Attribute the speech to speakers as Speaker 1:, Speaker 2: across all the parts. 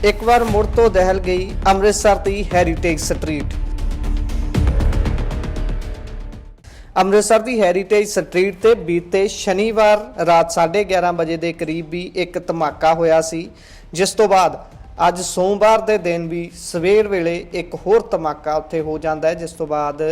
Speaker 1: ਇੱਕ ਵਾਰ ਮੁੜ ਤੋਂ ਦਹਿਲ ਗਈ ਅੰਮ੍ਰਿਤਸਰ ਦੀ ਹੈਰੀਟੇਜ ਸਟਰੀਟ। ਅੰਮ੍ਰਿਤਸਰ ਦੀ ਹੈਰੀਟੇਜ ਸਟਰੀਟ ਤੇ ਬੀਤੇ ਸ਼ਨੀਵਾਰ ਰਾਤ 11:30 ਵਜੇ ਦੇ ਕਰੀਬ ਵੀ ਇੱਕ ਧਮਾਕਾ ਹੋਇਆ ਸੀ, ਜਿਸ ਤੋਂ ਬਾਅਦ ਅੱਜ ਸੋਮਵਾਰ ਦੇ ਦਿਨ ਵੀ ਸਵੇਰ ਵੇਲੇ ਇੱਕ ਹੋਰ ਧਮਾਕਾ ਉੱਥੇ ਹੋ ਜਾਂਦਾ ਹੈ, ਜਿਸ ਤੋਂ ਬਾਅਦ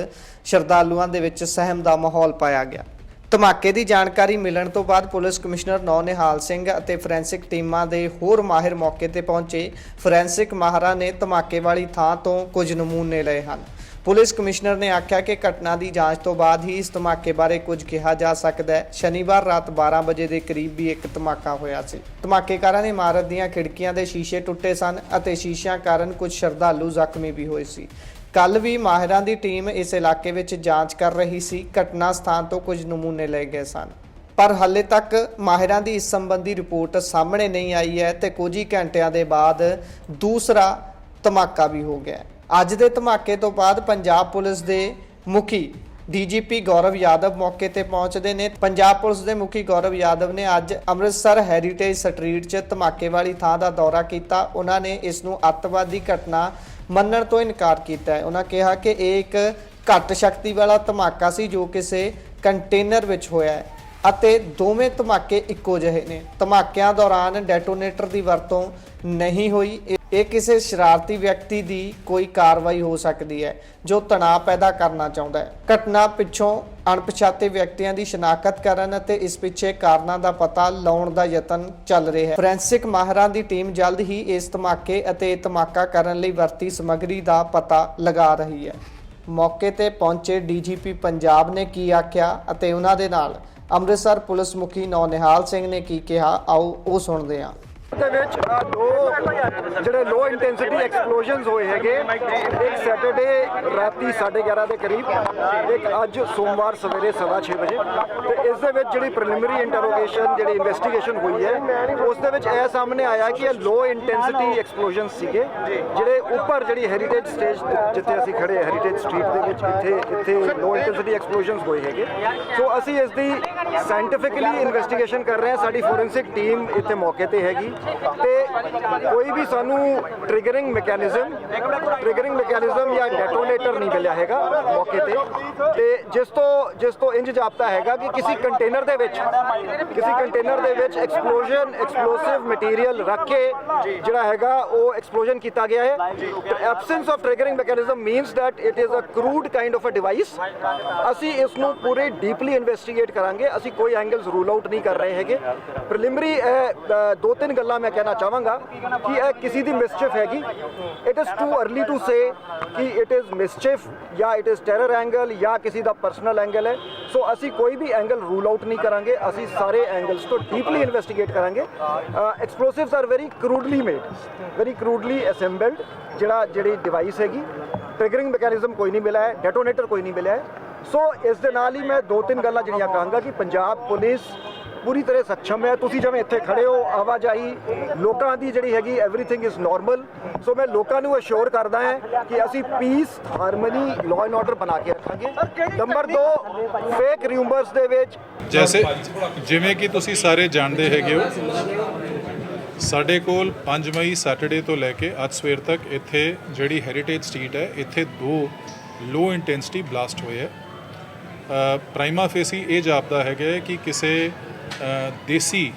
Speaker 1: ਸ਼ਰਧਾਲੂਆਂ ਦੇ ਵਿੱਚ ਸਹਿਮ ਦਾ ਮਾਹੌਲ ਪਾਇਆ ਗਿਆ। ਧਮਾਕੇ ਦੀ ਜਾਣਕਾਰੀ ਮਿਲਣ ਤੋਂ ਬਾਅਦ ਪੁਲਿਸ ਕਮਿਸ਼ਨਰ ਨੌ ਨਿਹਾਲ ਸਿੰਘ ਅਤੇ ਫੋਰੈਂਸਿਕ ਟੀਮਾਂ ਦੇ ਹੋਰ ਮਾਹਿਰ ਮੌਕੇ ਤੇ ਪਹੁੰਚੇ। ਫੋਰੈਂਸਿਕ ਮਾਹਰਾਂ ਨੇ ਧਮਾਕੇ ਵਾਲੀ ਥਾਂ ਤੋਂ ਕੁਝ ਨਮੂਨੇ ਲਏ ਹਨ। ਪੁਲਿਸ ਕਮਿਸ਼ਨਰ ਨੇ ਆਖਿਆ ਕਿ ਘਟਨਾ ਦੀ ਜਾਂਚ ਤੋਂ ਬਾਅਦ ਹੀ ਇਸ ਧਮਾਕੇ ਬਾਰੇ ਕੁਝ ਕਿਹਾ ਜਾ ਸਕਦਾ ਹੈ। ਸ਼ਨੀਵਾਰ ਰਾਤ 12 ਵਜੇ ਦੇ ਕਰੀਬ ਵੀ ਇੱਕ ਧਮਾਕਾ ਹੋਇਆ ਸੀ। ਧਮਾਕੇਕਾਰਾਂ ਨੇ ਇਮਾਰਤ ਦੀਆਂ ਖਿੜਕੀਆਂ ਦੇ ਸ਼ੀਸ਼ੇ ਟੁੱਟੇ ਸਨ ਅਤੇ ਸ਼ੀਸ਼ਿਆਂ ਕਾਰਨ ਕੁਝ ਸ਼ਰਧਾਲੂ ਜ਼ਖਮੀ ਵੀ ਹੋਏ ਸੀ। ਕੱਲ ਵੀ ਮਾਹਿਰਾਂ ਦੀ ਟੀਮ ਇਸ ਇਲਾਕੇ ਵਿੱਚ ਜਾਂਚ ਕਰ ਰਹੀ ਸੀ। ਘਟਨਾ ਸਥਾਨ ਤੋਂ ਕੁਝ ਨਮੂਨੇ ਲਏ ਗਏ ਸਨ, ਪਰ ਹਾਲੇ ਤੱਕ ਮਾਹਿਰਾਂ ਦੀ ਇਸ ਸੰਬੰਧੀ ਰਿਪੋਰਟ ਸਾਹਮਣੇ ਨਹੀਂ ਆਈ ਹੈ ਤੇ ਕੁਝ ਹੀ ਘੰਟਿਆਂ ਦੇ ਬਾਅਦ ਦੂਸਰਾ ਧਮਾਕਾ ਵੀ ਹੋ ਗਿਆ। ਅੱਜ ਦੇ ਧਮਾਕੇ ਤੋਂ ਬਾਅਦ ਪੰਜਾਬ ਪੁਲਿਸ ਦੇ ਮੁਖੀ ਡੀਜੀਪੀ ਗੌਰਵ ਯਾਦਵ ਮੌਕੇ ਤੇ ਪਹੁੰਚਦੇ ਨੇ। ਪੰਜਾਬ ਪੁਲਿਸ ਦੇ ਮੁਖੀ ਗੌਰਵ ਯਾਦਵ ਨੇ ਅੱਜ ਅੰਮ੍ਰਿਤਸਰ ਹੈਰੀਟੇਜ ਸਟਰੀਟ 'ਚ ਧਮਾਕੇ ਵਾਲੀ ਥਾਂ ਦਾ ਦੌਰਾ ਕੀਤਾ। ਉਹਨਾਂ ਨੇ ਇਸ ਨੂੰ ਅੱਤਵਾਦੀ ਘਟਨਾ ਮੰਨਣ ਤੋਂ ਇਨਕਾਰ ਕੀਤਾ ਹੈ। ਉਹਨਾਂ ਕਿਹਾ ਕਿ ਇਹ ਇੱਕ ਘੱਟ ਸ਼ਕਤੀ ਵਾਲਾ ਧਮਾਕਾ ਸੀ ਜੋ ਕਿਸੇ ਕੰਟੇਨਰ ਵਿੱਚ ਹੋਇਆ ਹੈ ਅਤੇ ਦੋਵੇਂ ਧਮਾਕੇ ਇੱਕੋ ਜਿਹੇ ਨੇ। ਧਮਾਕਿਆਂ ਦੌਰਾਨ ਡੈਟੋਨੇਟਰ ਦੀ ਵਰਤੋਂ ਨਹੀਂ ਹੋਈ। ਇਹ ਕਿਸੇ ਸ਼ਰਾਰਤੀ ਵਿਅਕਤੀ ਦੀ ਕੋਈ ਕਾਰਵਾਈ ਹੋ ਸਕਦੀ ਹੈ ਜੋ ਤਣਾਅ ਪੈਦਾ ਕਰਨਾ ਚਾਹੁੰਦਾ ਹੈ। ਘਟਨਾ ਪਿੱਛੋਂ ਅਣਪਛਾਤੇ ਵਿਅਕਤੀਆਂ ਦੀ ਸ਼ਨਾਖਤ ਕਰਨ ਅਤੇ ਇਸ ਪਿੱਛੇ ਕਾਰਨਾਂ ਦਾ ਪਤਾ ਲਾਉਣ ਦਾ ਯਤਨ ਚੱਲ ਰਿਹਾ ਹੈ। ਫੋਰੈਂਸਿਕ ਮਾਹਿਰਾਂ ਦੀ ਟੀਮ ਜਲਦ ਹੀ ਇਸ ਧਮਾਕੇ ਅਤੇ ਧਮਾਕਾ ਕਰਨ ਲਈ ਵਰਤੀ ਸਮੱਗਰੀ ਦਾ ਪਤਾ ਲਗਾ ਰਹੀ ਹੈ। ਮੌਕੇ ਤੇ ਪਹੁੰਚੇ ਡੀਜੀਪੀ ਪੰਜਾਬ ਨੇ ਕੀ ਆਖਿਆ ਅਤੇ ਉਹਨਾਂ ਦੇ ਨਾਲ ਅੰਮ੍ਰਿਤਸਰ ਪੁਲਿਸ ਮੁਖੀ ਨੌ ਨਿਹਾਲ ਸਿੰਘ ਨੇ ਕੀ ਕਿਹਾ, ਆਓ ਉਹ ਸੁਣਦੇ ਹਾਂ।
Speaker 2: ਦੇ ਵਿੱਚ ਜਿਹੜੇ ਲੋ ਇੰਟੈਂਸਿਟੀ ਐਕਸਪਲੋਜ਼ਨਸ ਹੋਏ ਹੈਗੇ, ਇੱਕ ਸੈਟਰਡੇ ਰਾਤੀ 11:30 ਦੇ ਕਰੀਬ, ਇੱਕ ਅੱਜ ਸੋਮਵਾਰ ਸਵੇਰੇ 6:15 ਵਜੇ। ਤੇ ਇਸ ਦੇ ਵਿੱਚ ਜਿਹੜੀ ਪ੍ਰੀਲਿਮਿਨਰੀ ਇੰਟਰੋਗੇਸ਼ਨ ਜਿਹੜੀ ਇਨਵੈਸਟੀਗੇਸ਼ਨ ਹੋਈ ਹੈ, ਉਸ ਦੇ ਵਿੱਚ ਇਹ ਸਾਹਮਣੇ ਆਇਆ ਕਿ ਇਹ ਲੋ ਇੰਟੈਂਸਿਟੀ ਐਕਸਪਲੋਜ਼ਨਸ ਸੀਗੇ ਜਿਹੜੇ ਉੱਪਰ ਜਿਹੜੀ ਹੈਰੀਟੇਜ ਸਟੇਜ ਜਿੱਥੇ ਅਸੀਂ ਖੜੇ ਹੈਰੀਟੇਜ ਸਟਰੀਟ ਦੇ ਵਿੱਚ ਇੱਥੇ ਲੋ ਇੰਟੈਂਸਿਟੀ ਐਕਸਪਲੋਜ਼ਨਸ ਹੋਏ ਹੈਗੇ। ਸੋ ਅਸੀਂ ਇਸ ਦੀ ਸਾਇੰਟੀਫਿਕਲੀ ਇਨਵੈਸਟੀਗੇਸ਼ਨ ਕਰ ਰਹੇ ਹਾਂ। ਸਾਡੀ ਫੋਰੈਂਸਿਕ ਟੀਮ ਇੱਥੇ ਮੌਕੇ ਤੇ ਹੈਗੀ ਤੇ ਕੋਈ ਵੀ ਸਾਨੂੰ ਟ੍ਰਿਗਰਿੰਗ ਮੈਕੈਨਿਜ਼ਮ ਜਾਂ ਡੈਟੋਨੇਟਰ ਨਹੀਂ ਮਿਲਿਆ ਹੈਗਾ ਮੌਕੇ ਤੇ ਜਿਸ ਤੋਂ ਇੰਜ ਜਾਪਦਾ ਹੈਗਾ ਕਿ ਕਿਸੇ ਕੰਟੇਨਰ ਦੇ ਵਿੱਚ ਐਕਸਪਲੋਸਿਵ ਮਟੀਰੀਅਲ ਰੱਖ ਕੇ ਜਿਹੜਾ ਹੈਗਾ ਉਹ ਐਕਸਪਲੋਜ਼ਨ ਕੀਤਾ ਗਿਆ ਹੈ। Absence of triggering mechanism means that it is a crude kind of a device. ਅਸੀਂ ਇਸ ਨੂੰ ਪੂਰੇ ਡੀਪਲੀ ਇਨਵੈਸਟੀਗੇਟ ਕਰਾਂਗੇ। ਅਸੀਂ ਕੋਈ ਐਂਗਲਸ ਰੂਲ ਆਊਟ ਨਹੀਂ ਕਰ ਰਹੇ ਹੈਗੇ। ਪ੍ਰੀਲਿਮਿਨਰੀ ਦੋ ਤਿੰਨ ਗੱਲਾਂ ਮੈਂ ਕਹਿਣਾ ਚਾਹਾਂਗਾ ਕਿ ਇਹ ਕਿਸੇ ਦੀ ਮਿਸਚਿਫ ਹੈਗੀ। It is too early to say ਕਿ ਇਟ ਇਜ਼ ਮਿਸਚਿਫ ਜਾਂ ਇਟ ਇਜ਼ ਟੈਰਰ ਐਂਗਲ ਜਾਂ ਕਿਸੇ ਦਾ ਪਰਸਨਲ ਐਂਗਲ ਹੈ। ਸੋ ਅਸੀਂ ਕੋਈ ਵੀ ਐਂਗਲ ਰੂਲ ਆਊਟ ਨਹੀਂ ਕਰਾਂਗੇ। ਅਸੀਂ ਸਾਰੇ ਐਂਗਲਸ ਤੋਂ ਡੀਪਲੀ ਇਨਵੈਸਟੀਗੇਟ ਕਰਾਂਗੇ। ਐਕਸਪਲੋਸਿਵਸ ਆਰ ਵੈਰੀ ਕਰੂਡਲੀ ਮੇਡ, ਵੈਰੀ ਕਰੂਡਲੀ ਅਸੈਂਬਲਡ ਜਿਹੜੀ ਡਿਵਾਈਸ ਹੈਗੀ। ਟ੍ਰਿਗਰਿੰਗ ਮੈਕੈਨਿਜ਼ਮ ਕੋਈ ਨਹੀਂ ਮਿਲਿਆ ਹੈ, ਡੈਟੋਨੇਟਰ ਕੋਈ ਨਹੀਂ ਮਿਲਿਆ ਹੈ। ਸੋ ਇਸ ਦੇ ਨਾਲ ਹੀ ਮੈਂ ਦੋ ਤਿੰਨ ਗੱਲਾਂ ਜਿਹੜੀਆਂ ਕਹਾਂਗਾ ਕਿ ਪੰਜਾਬ ਪੁਲਿਸ ਪੂਰੀ ਤਰ੍ਹਾਂ ਸક્ષਮ ਹੈ। ਤੁਸੀਂ ਜਿਵੇਂ ਇੱਥੇ ਖੜੇ ਹੋ, ਆਵਾਜਾਈ ਲੋਕਾਂ ਦੀ ਜਿਹੜੀ ਹੈਗੀ ਐਵਰੀਥਿੰਗ ਇਜ਼ ਨਾਰਮਲ। ਸੋ ਮੈਂ ਲੋਕਾਂ ਨੂੰ ਅਸ਼ੋਰ ਕਰਦਾ ਹਾਂ ਕਿ ਅਸੀਂ piece, harmony, law and order ਬਣਾ ਕੇ ਰੱਖਾਂਗੇ। ਨੰਬਰ 2, ਫੇਕ ਰਿਊਮਰਸ ਦੇ ਵਿੱਚ
Speaker 3: ਜਿਵੇਂ ਕਿ ਤੁਸੀਂ ਸਾਰੇ ਜਾਣਦੇ ਹੈਗੇ ਹੋ, ਸਾਡੇ ਕੋਲ 5 ਮਈ ਸੈਟਰਡੇ ਤੋਂ ਲੈ ਕੇ ਅੱਜ ਸਵੇਰ ਤੱਕ ਇੱਥੇ ਜਿਹੜੀ ਹੈਰੀਟੇਜ ਸਟਰੀਟ ਹੈ, ਇੱਥੇ 2 ਲੋ ਇੰਟੈਂਸਿਟੀ ਬਲਾਸਟ ਹੋਏ ਹੈ। ਪ੍ਰਾਈਮਾ ਫੇਸੀ ਇਹ ਜਾਪਦਾ ਹੈਗਾ ਕਿ ਕਿਸੇ ਦੇਸੀ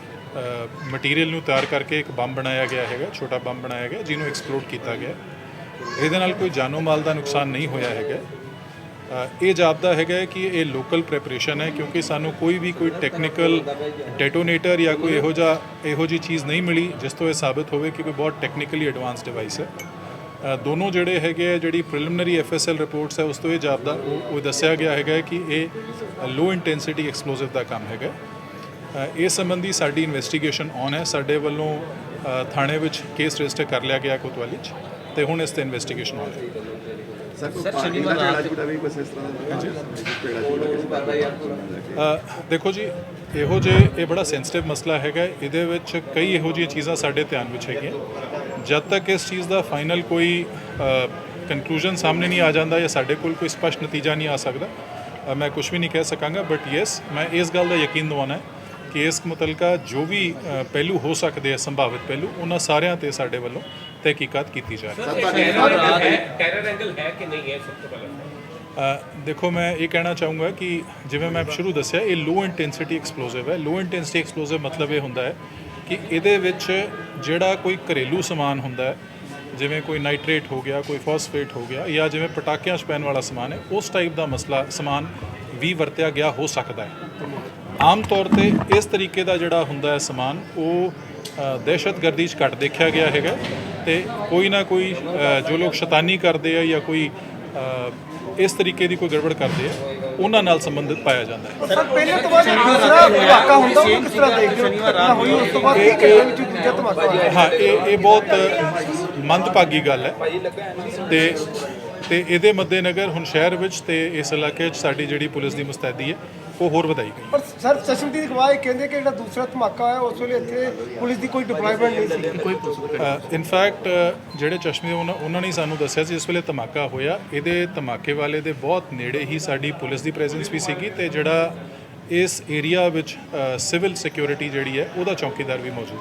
Speaker 3: ਮਟੀਰੀਅਲ ਨੂੰ ਤਿਆਰ ਕਰਕੇ ਇੱਕ ਬੰਬ ਬਣਾਇਆ ਗਿਆ ਹੈਗਾ, ਛੋਟਾ ਬੰਬ ਬਣਾਇਆ ਗਿਆ ਜਿਹਨੂੰ ਐਕਸਪਲੋਡ ਕੀਤਾ ਗਿਆ। ਇਹਦੇ ਨਾਲ ਕੋਈ ਜਾਨੋ ਮਾਲ ਦਾ ਨੁਕਸਾਨ ਨਹੀਂ ਹੋਇਆ ਹੈਗਾ। ਇਹ ਜਾਪਦਾ ਹੈਗਾ ਕਿ ਇਹ ਲੋਕਲ ਪ੍ਰੈਪਰੇਸ਼ਨ ਹੈ, ਕਿਉਂਕਿ ਸਾਨੂੰ ਕੋਈ ਟੈਕਨੀਕਲ ਡੈਟੋਨੇਟਰ ਜਾਂ ਕੋਈ ਇਹੋ ਜਿਹੀ ਚੀਜ਼ ਨਹੀਂ ਮਿਲੀ ਜਿਸ ਤੋਂ ਇਹ ਸਾਬਿਤ ਹੋਵੇ ਕਿ ਕੋਈ ਬਹੁਤ ਟੈਕਨੀਕਲੀ ਐਡਵਾਂਸ ਡਿਵਾਈਸ ਹੈ। ਦੋਨੋਂ ਜਿਹੜੇ ਹੈਗੇ ਜਿਹੜੀ ਪ੍ਰੀਲਿਮਿਨਰੀ FSL ਰਿਪੋਰਟਸ ਹੈ ਉਸ ਤੋਂ ਇਹ ਜਾਪਦਾ ਉਹ ਦੱਸਿਆ ਗਿਆ ਹੈਗਾ ਕਿ ਇਹ ਲੋ ਇੰਟੈਂਸਿਟੀ ਐਕਸਪਲੋਸਿਵ ਦਾ ਕੰਮ ਹੈਗਾ। ਇਸ ਸੰਬੰਧੀ ਸਾਡੀ ਇਨਵੈਸਟੀਗੇਸ਼ਨ ਔਨ ਹੈ। ਸਾਡੇ ਵੱਲੋਂ ਥਾਣੇ ਵਿੱਚ ਕੇਸ ਰਜਿਸਟਰ ਕਰ ਲਿਆ ਗਿਆ ਕੋਤਵਾਲੀ 'ਚ ਤੇ ਹੁਣ ਇਸ ਤੇ ਇਨਵੈਸਟੀਗੇਸ਼ਨ ਔਨ ਹੈ। ਦੇਖੋ ਜੀ, ਇਹ ਬੜਾ ਸੈਂਸਿਟਿਵ ਮਸਲਾ ਹੈਗਾ। ਇਹਦੇ ਵਿੱਚ ਕਈ ਇਹੋ ਜਿਹੀਆਂ ਚੀਜ਼ਾਂ ਸਾਡੇ ਧਿਆਨ ਵਿੱਚ ਹੈਗੀਆਂ। ਜਦ ਤੱਕ ਇਸ ਚੀਜ਼ ਦਾ ਫਾਈਨਲ ਕੋਈ ਕੰਕਲੂਜਨ ਸਾਹਮਣੇ ਨਹੀਂ ਆ ਜਾਂਦਾ ਜਾਂ ਸਾਡੇ ਕੋਲ ਕੋਈ ਸਪਸ਼ਟ ਨਤੀਜਾ ਨਹੀਂ ਆ ਸਕਦਾ, ਮੈਂ ਕੁਝ ਵੀ ਨਹੀਂ ਕਹਿ ਸਕਾਂਗਾ। ਬਟ ਯੈਸ, ਮੈਂ ਇਸ ਗੱਲ ਦਾ ਯਕੀਨ ਦਿਵਾਉਣਾ ਹੈ ਕਿ ਇਸ ਮੁਤਲਕਾ ਜੋ ਵੀ ਪਹਿਲੂ ਹੋ ਸਕਦੇ ਆ, ਸੰਭਾਵਿਤ ਪਹਿਲੂ, ਉਹਨਾਂ ਸਾਰਿਆਂ ਤੇ ਸਾਡੇ ਵੱਲੋਂ ਤਹਿਕੀਕਾਤ ਕੀਤੀ ਜਾ ਰਹੀ ਹੈ।
Speaker 4: ਟੈਰਰ ਐਂਗਲ ਹੈ ਕਿ ਨਹੀਂ ਹੈ, ਸਭ ਤੋਂ ਪਹਿਲਾਂ
Speaker 3: ਦੇਖੋ ਮੈਂ ਇਹ ਕਹਿਣਾ ਚਾਹੂੰਗਾ ਕਿ ਜਿਵੇਂ ਮੈਂ ਸ਼ੁਰੂ ਦੱਸਿਆ, ਇਹ ਲੋ ਇੰਟੈਂਸਿਟੀ ਐਕਸਪਲੋਸਿਵ ਹੈ। ਲੋ ਇੰਟੈਂਸਿਟੀ ਐਕਸਪਲੋਸਿਵ ਮਤਲਬ ਇਹ ਹੁੰਦਾ ਹੈ ਕਿ ਇਹਦੇ ਵਿੱਚ ਜਿਹੜਾ ਕੋਈ ਘਰੇਲੂ ਸਮਾਨ ਹੁੰਦਾ ਹੈ, ਜਿਵੇਂ ਕੋਈ ਨਾਈਟ੍ਰੇਟ ਹੋ ਗਿਆ, ਕੋਈ ਫਾਸਫੇਟ ਹੋ ਗਿਆ, ਜਾਂ ਜਿਵੇਂ ਪਟਾਕਿਆਂ 'ਚ ਪੈਣ ਵਾਲਾ ਸਮਾਨ ਹੈ, ਉਸ ਟਾਈਪ ਦਾ ਸਮਾਨ ਵੀ ਵਰਤਿਆ ਗਿਆ ਹੋ ਸਕਦਾ ਹੈ। ਆਮ ਤੌਰ ਤੇ ਇਸ ਤਰੀਕੇ ਦਾ ਜਿਹੜਾ ਹੁੰਦਾ ਹੈ ਸਮਾਨ, ਉਹ ਦਹਿਸ਼ਤਗਰਦੀ 'ਚ ਘੱਟ ਦੇਖਿਆ ਗਿਆ ਹੈਗਾ, ਤੇ ਕੋਈ ਨਾ ਕੋਈ ਜੋ ਲੋਕ ਸ਼ੈਤਾਨੀ ਕਰਦੇ ਆ ਜਾਂ ਕੋਈ ਇਸ ਤਰੀਕੇ ਦੀ ਕੋਈ ਗੜਬੜ ਕਰਦੇ ਆ, ਉਹਨਾਂ ਨਾਲ ਸੰਬੰਧਿਤ ਪਾਇਆ ਜਾਂਦਾ ਹੈ।
Speaker 2: ਸਰ ਪਹਿਲੇ ਤੋਂ ਬਾਅਦ ਦੂਸਰਾ ਧਮਾਕਾ ਹੁੰਦਾ, ਉਹ ਕਿਸ ਤਰ੍ਹਾਂ ਦੇਖਦੇ ਹੋ? ਘਟਨਾ ਹੋਈ ਉਸ ਤੋਂ ਬਾਅਦ ਇਹ ਘਟਨਾ ਵਿੱਚ ਦੂਜਾ ਧਮਾਕਾ ਹੋਇਆ।
Speaker 3: ਹਾਂ, ਇਹ ਬਹੁਤ ਮੰਦਭਾਗੀ ਗੱਲ ਹੈ, ਤੇ ਇਹਦੇ ਮੱਦੇਨਜ਼ਰ ਹੁਣ ਸ਼ਹਿਰ ਵਿੱਚ ਤੇ ਇਸ ਇਲਾਕੇ 'ਚ ਸਾਡੀ ਜਿਹੜੀ ਪੁਲਿਸ ਦੀ ਮੁਸਤੈਦੀ ਹੈ ਉਹ ਹੋਰ ਵਧਾਈ ਗਈ।
Speaker 5: ਪਰ ਸਰ ਚਸ਼ਮਦੀਦ ਗਵਾਹ ਕਹਿੰਦੇ ਕਿ ਜਿਹੜਾ ਦੂਸਰਾ ਧਮਾਕਾ ਹੋਇਆ ਉਸ ਵੇਲੇ ਇੱਥੇ ਪੁਲਿਸ ਦੀ ਕੋਈ ਡਿਪਲੋਇਮੈਂਟ ਨਹੀਂ ਸੀ।
Speaker 3: ਇਨਫੈਕਟ ਜਿਹੜੇ ਚਸ਼ਮੇ ਉਹਨਾਂ ਨੇ ਸਾਨੂੰ ਦੱਸਿਆ ਸੀ, ਇਸ ਵੇਲੇ ਧਮਾਕਾ ਹੋਇਆ, ਇਹਦੇ ਧਮਾਕੇ ਵਾਲੇ ਦੇ ਬਹੁਤ ਨੇੜੇ ਹੀ ਸਾਡੀ ਪੁਲਿਸ ਦੀ ਪ੍ਰੈਜ਼ੈਂਸ ਵੀ ਸੀਗੀ, ਤੇ ਜਿਹੜਾ ਇਸ ਏਰੀਆ ਵਿੱਚ ਸਿਵਲ ਸਿਕਿਉਰਿਟੀ ਜਿਹੜੀ ਹੈ ਉਹਦਾ ਚੌਕੀਦਾਰ ਵੀ ਮੌਜੂਦ ਸੀ।